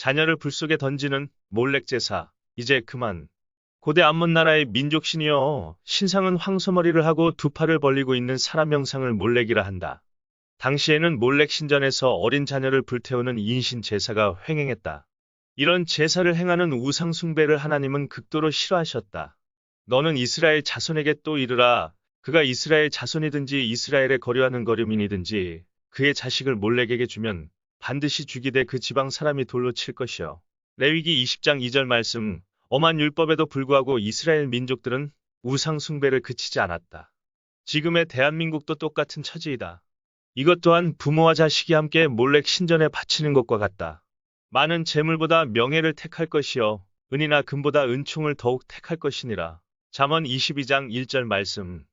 자녀를 불 속에 던지는 몰렉 제사. 이제 그만. 고대 암몬 나라의 민족신이여, 신상은 황소머리를 하고 두 팔을 벌리고 있는 사람 형상을 몰렉이라 한다. 당시에는 몰렉 신전에서 어린 자녀를 불태우는 인신 제사가 횡행했다. 이런 제사를 행하는 우상 숭배를 하나님은 극도로 싫어하셨다. 너는 이스라엘 자손에게 또 이르라. 그가 이스라엘 자손이든지 이스라엘에 거류하는 거류민이든지 그의 자식을 몰렉에게 주면 반드시 죽이되 그 지방 사람이 돌로 칠 것이요. 레위기 20장 2절 말씀. 엄한 율법에도 불구하고 이스라엘 민족들은 우상 숭배를 그치지 않았다. 지금의 대한민국도 똑같은 처지이다. 이것 또한 부모와 자식이 함께 몰렉 신전에 바치는 것과 같다. 많은 재물보다 명예를 택할 것이요, 은이나 금보다 은총을 더욱 택할 것이니라. 잠언 22장 1절 말씀.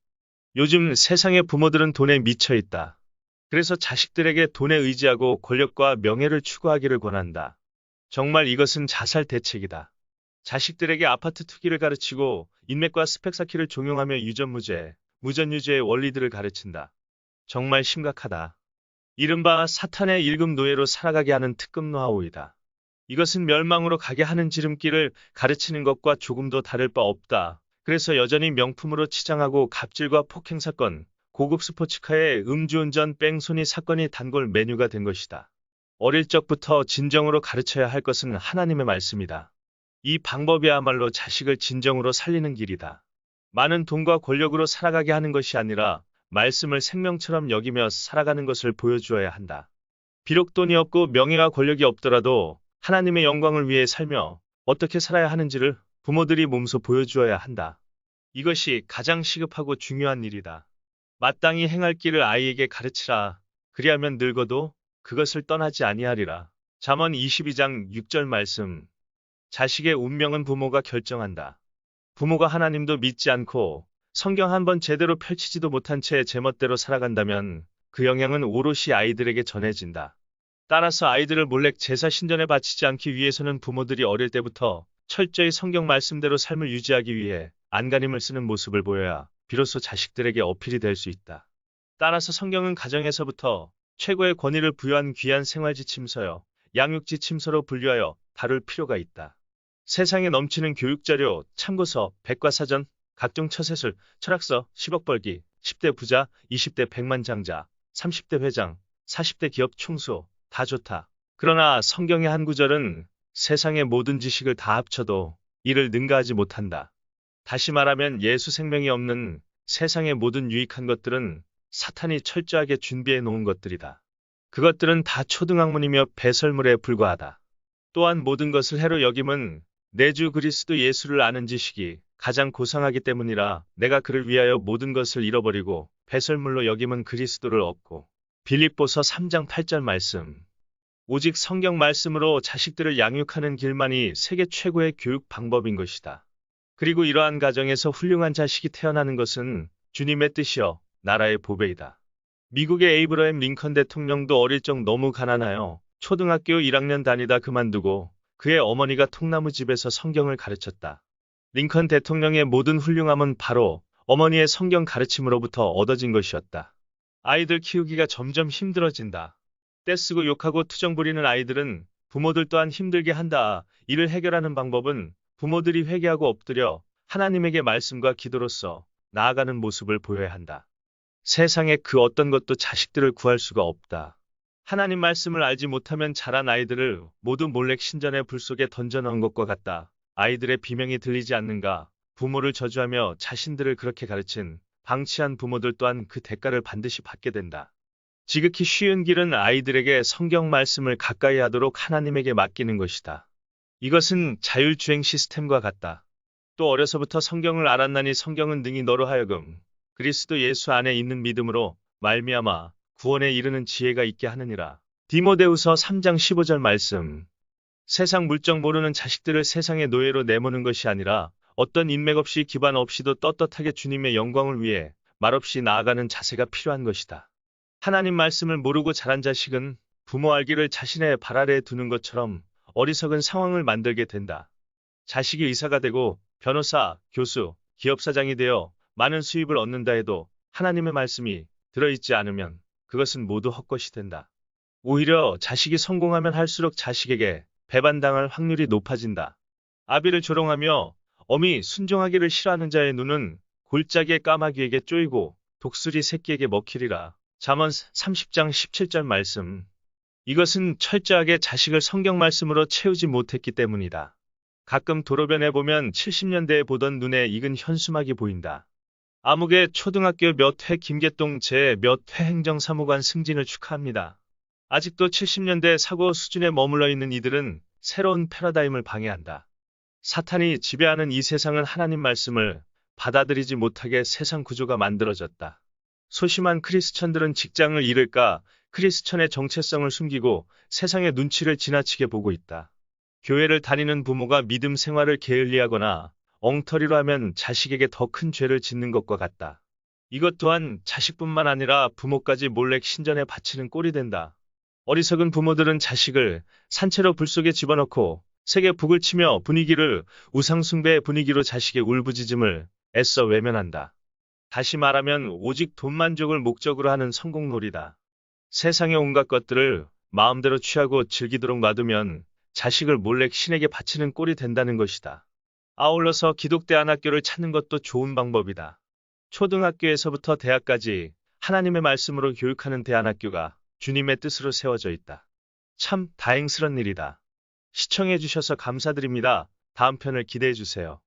요즘 세상의 부모들은 돈에 미쳐 있다. 그래서 자식들에게 돈에 의지하고 권력과 명예를 추구하기를 권한다. 정말 이것은 자살 대책이다. 자식들에게 아파트 투기를 가르치고 인맥과 스펙 쌓기를 종용하며 유전무죄, 무전유죄의 원리들을 가르친다. 정말 심각하다. 이른바 사탄의 일금 노예로 살아가게 하는 특급 노하우이다. 이것은 멸망으로 가게 하는 지름길을 가르치는 것과 조금도 다를 바 없다. 그래서 여전히 명품으로 치장하고 갑질과 폭행 사건, 고급 스포츠카의 음주운전 뺑소니 사건이 단골 메뉴가 된 것이다. 어릴 적부터 진정으로 가르쳐야 할 것은 하나님의 말씀이다. 이 방법이야말로 자식을 진정으로 살리는 길이다. 많은 돈과 권력으로 살아가게 하는 것이 아니라 말씀을 생명처럼 여기며 살아가는 것을 보여주어야 한다. 비록 돈이 없고 명예와 권력이 없더라도 하나님의 영광을 위해 살며 어떻게 살아야 하는지를 부모들이 몸소 보여주어야 한다. 이것이 가장 시급하고 중요한 일이다. 마땅히 행할 길을 아이에게 가르치라. 그리하면 늙어도 그것을 떠나지 아니하리라. 잠언 22장 6절 말씀. 자식의 운명은 부모가 결정한다. 부모가 하나님도 믿지 않고 성경 한 번 제대로 펼치지도 못한 채 제멋대로 살아간다면 그 영향은 오롯이 아이들에게 전해진다. 따라서 아이들을 몰렉 제사 신전에 바치지 않기 위해서는 부모들이 어릴 때부터 철저히 성경 말씀대로 삶을 유지하기 위해 안간힘을 쓰는 모습을 보여야 비로소 자식들에게 어필이 될 수 있다. 따라서 성경은 가정에서부터 최고의 권위를 부여한 귀한 생활지침서여, 양육지침서로 분류하여 다룰 필요가 있다. 세상에 넘치는 교육자료, 참고서, 백과사전, 각종 처세술, 철학서, 10억 벌기, 10대 부자, 20대 백만장자, 30대 회장, 40대 기업 총수, 다 좋다. 그러나 성경의 한 구절은 세상의 모든 지식을 다 합쳐도 이를 능가하지 못한다. 다시 말하면 예수 생명이 없는 세상의 모든 유익한 것들은 사탄이 철저하게 준비해 놓은 것들이다. 그것들은 다 초등학문이며 배설물에 불과하다. 또한 모든 것을 해로 여김은 내 주 그리스도 예수를 아는 지식이 가장 고상하기 때문이라. 내가 그를 위하여 모든 것을 잃어버리고 배설물로 여김은 그리스도를 얻고. 빌립보서 3장 8절 말씀. 오직 성경 말씀으로 자식들을 양육하는 길만이 세계 최고의 교육 방법인 것이다. 그리고 이러한 가정에서 훌륭한 자식이 태어나는 것은 주님의 뜻이여 나라의 보배이다. 미국의 에이브러햄 링컨 대통령도 어릴 적 너무 가난하여 초등학교 1학년 다니다 그만두고 그의 어머니가 통나무 집에서 성경을 가르쳤다. 링컨 대통령의 모든 훌륭함은 바로 어머니의 성경 가르침으로부터 얻어진 것이었다. 아이들 키우기가 점점 힘들어진다. 떼쓰고 욕하고 투정 부리는 아이들은 부모들 또한 힘들게 한다. 이를 해결하는 방법은 부모들이 회개하고 엎드려 하나님에게 말씀과 기도로서 나아가는 모습을 보여야 한다. 세상에 그 어떤 것도 자식들을 구할 수가 없다. 하나님 말씀을 알지 못하면 자란 아이들을 모두 몰렉 신전의 불 속에 던져넣은 것과 같다. 아이들의 비명이 들리지 않는가? 부모를 저주하며 자신들을 그렇게 가르친 방치한 부모들 또한 그 대가를 반드시 받게 된다. 지극히 쉬운 길은 아이들에게 성경 말씀을 가까이 하도록 하나님에게 맡기는 것이다. 이것은 자율주행 시스템과 같다. 또 어려서부터 성경을 알았나니 성경은 능히 너로 하여금 그리스도 예수 안에 있는 믿음으로 말미암아 구원에 이르는 지혜가 있게 하느니라. 디모데후서 3장 15절 말씀. 세상 물정 모르는 자식들을 세상의 노예로 내모는 것이 아니라 어떤 인맥 없이 기반 없이도 떳떳하게 주님의 영광을 위해 말없이 나아가는 자세가 필요한 것이다. 하나님 말씀을 모르고 자란 자식은 부모 알기를 자신의 발 아래에 두는 것처럼 어리석은 상황을 만들게 된다. 자식이 의사가 되고 변호사, 교수, 기업사장이 되어 많은 수입을 얻는다 해도 하나님의 말씀이 들어있지 않으면 그것은 모두 헛것이 된다. 오히려 자식이 성공하면 할수록 자식에게 배반당할 확률이 높아진다. 아비를 조롱하며 어미 순종하기를 싫어하는 자의 눈은 골짜기의 까마귀에게 쪼이고 독수리 새끼에게 먹히리라. 잠언 30장 17절 말씀. 이것은 철저하게 자식을 성경 말씀으로 채우지 못했기 때문이다. 가끔 도로변에 보면 70년대에 보던 눈에 익은 현수막이 보인다. 아무개 초등학교 몇 회 김계동 제 몇 회 행정사무관 승진을 축하합니다. 아직도 70년대 사고 수준에 머물러 있는 이들은 새로운 패러다임을 방해한다. 사탄이 지배하는 이 세상은 하나님 말씀을 받아들이지 못하게 세상 구조가 만들어졌다. 소심한 크리스천들은 직장을 잃을까 크리스천의 정체성을 숨기고 세상의 눈치를 지나치게 보고 있다. 교회를 다니는 부모가 믿음 생활을 게을리하거나 엉터리로 하면 자식에게 더 큰 죄를 짓는 것과 같다. 이것 또한 자식뿐만 아니라 부모까지 몰래 신전에 바치는 꼴이 된다. 어리석은 부모들은 자식을 산채로 불 속에 집어넣고 세계 북을 치며 분위기를 우상숭배의 분위기로 자식의 울부짖음을 애써 외면한다. 다시 말하면 오직 돈 만족을 목적으로 하는 성공놀이다. 세상의 온갖 것들을 마음대로 취하고 즐기도록 놔두면 자식을 몰래 신에게 바치는 꼴이 된다는 것이다. 아울러서 기독대안학교를 찾는 것도 좋은 방법이다. 초등학교에서부터 대학까지 하나님의 말씀으로 교육하는 대안학교가 주님의 뜻으로 세워져 있다. 참 다행스런 일이다. 시청해주셔서 감사드립니다. 다음 편을 기대해주세요.